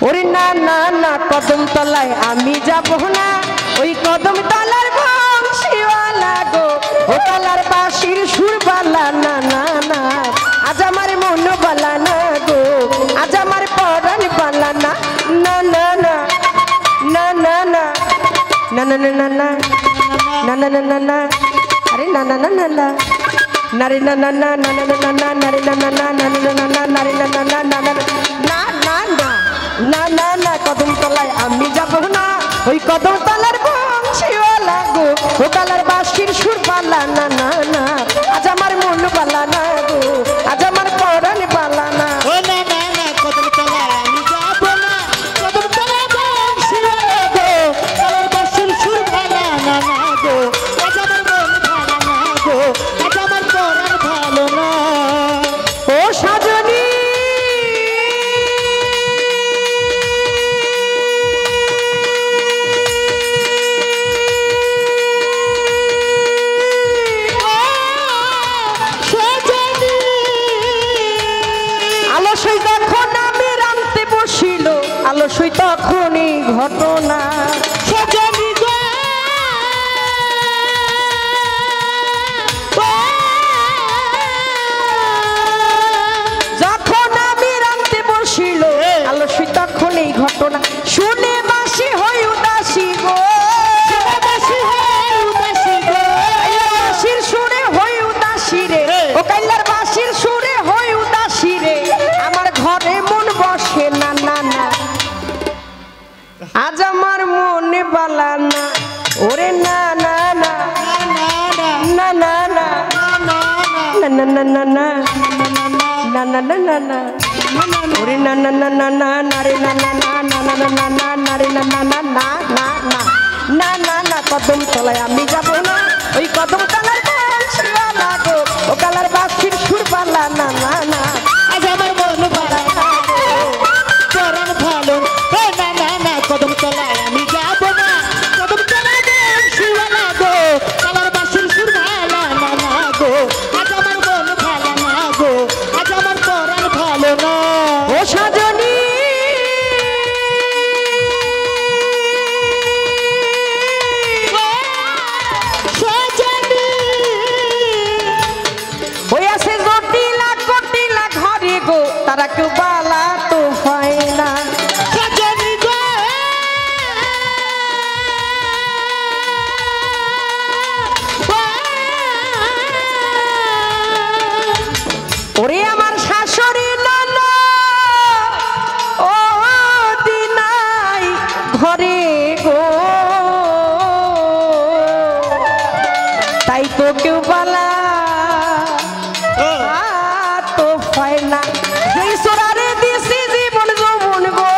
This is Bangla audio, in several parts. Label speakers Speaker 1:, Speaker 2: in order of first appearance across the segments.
Speaker 1: ওরে না না না কদম তলায় আমি যাব না, ওই কদম তলার বংশীওয়ালা গো, ও তলার বাঁশির সুর বালা না না না, আজ আমার মন বালা না গো, আজ আমার পরাণ বালা না না না না না না না না না না না না না না না, আরে না না না না না নারে না না না না না না না নারে না না না না না না না নারে না না না না না না না না না না কদম তলায় আমি যাব না, ওই কদম তলার বংশীওয়ালা গো, ও তলার বাঁশির সুর বালা না না না, আজ আমার মন বালা না গো, আজ আমার পরাণ বালা না।
Speaker 2: ও না না না কদম তলায় আমি যাব না, কদম তলায় বংশীওয়ালা গো, তলার বাঁশির সুর বালা না না গো, আজ আমার মন ভালো না গো, আজ আমার পরাণ ভালো না।
Speaker 1: ও সাজনী আলসই যখন আমি রামতে বসিল, আলসই তখনই ঘটনা,
Speaker 2: সজনী গো
Speaker 1: যখন আমি রামতে বসিল, আলসই তখনই ঘটনা, শুনে বাসি হই উদাসী গো,
Speaker 2: বাসি হয় উদাসী গো,
Speaker 1: বাসির সুরে হই উদাসী রে, ও কাইলার বাসির সুরে হই উদাসী রে, আমার ঘরে মন বসে না না না, আজ আমার মনে বালা না, ওরে না না না
Speaker 2: না না
Speaker 1: না না না
Speaker 2: না
Speaker 1: না না না না না না না না, ওরে না না না না না না রে না না না না না না না না না রে না না না না না না না না না কদম তলায় আমি যাব না, ওই কদম তলার বংশীওয়ালা গো, ও কালার বাঁশির সুর বালা না না না,
Speaker 2: আজ আমার মন ভালো না গো, পরাণ ভালো ও না না না কদম তলায় আমি যাব না, কদম তলায় বংশীওয়ালা গো, তলার বাঁশির সুর ভালো না না গো, আজ আমার মন ভালো না গো, আজ আমার পরাণ ভালো না।
Speaker 1: ও সাজনী
Speaker 2: সজনী
Speaker 1: ওই আছে জটিলা কটিলা ঘরে গো, তারা কেউ বালা তো হয় না,
Speaker 2: সজনী গো
Speaker 1: ওরে আমার শাশুড়ি নানা ও দিনাই ঘরে গো, তাই তো কেউ বালা তো হয় না, যেই সোরারে দিছি জীবন যৌবন গো,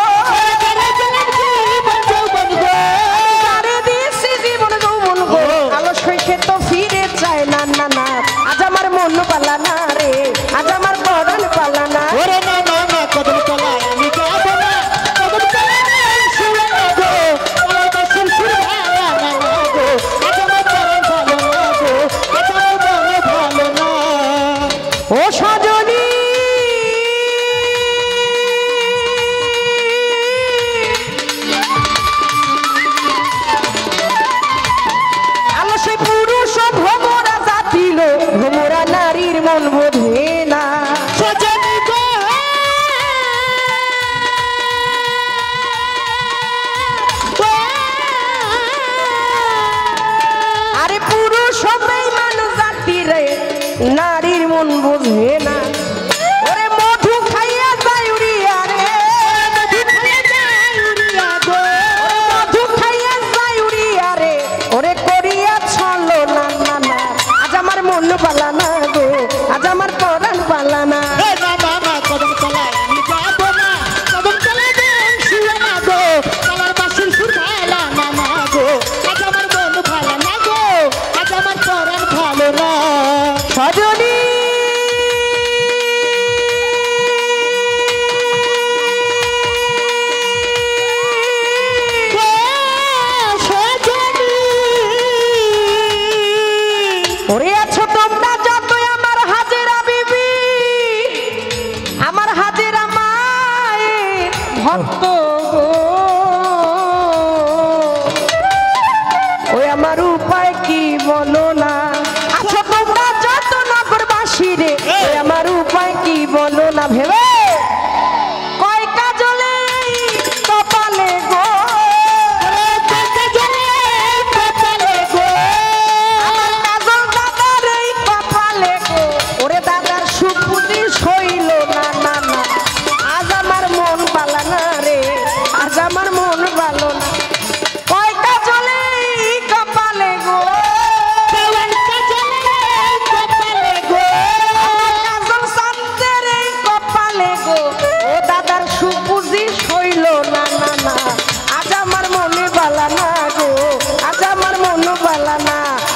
Speaker 1: সোরারে দিছি জীবন যৌবন গো, আলো সইখে তো ফিরে চায় না না না, আজ আমার মন পালা না রে, আজ আমার পরাণ পালা না,
Speaker 2: ওরে না না না কদম তলায় আমি যাব না, কদম তলায় বংশীওয়ালা গো, তলার বাঁশির সুর ভালো না গো, আজ আমার পরাণ ভালো না গো, আজ আমার মন ভালো না।
Speaker 1: ও সজনী আলো সেই পুরুষ ভ্রমরা জাতিল, ভ্রমরা নারীর মন বোঝে না,
Speaker 2: সজনী গো
Speaker 1: আরে পুরুষ বেঈমান জাতি রে, নারীর মন বোঝে না, ওরে মধু খাইয়া যায় উড়িয়া রে,
Speaker 2: মধু খাইয়া যায় উড়িয়া গো,
Speaker 1: মধু খাইয়া যায় উড়িয়া রে, ওরে করিয়া ছলো না না না, আজ আমার মন পালা না গো, আজ আমার পরাণ পালা না,
Speaker 2: এ না না না কদম তলায় আমি যাব না, কদম তলায় বংশীওয়ালা গো, তলার বাঁশির সুর ভালো না না গো, আজ আমার মন ভালো না গো, আজ আমার পরাণ ভালো না।
Speaker 1: সজনী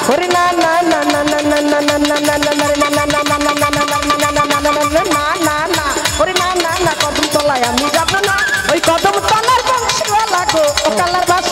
Speaker 1: ওরে না না না না না না না না না না না না না না না না না ওরে না না না কদম তলায় আমি যাব না ওই কদম তলার বংশীওয়ালা গো ও কালার বাস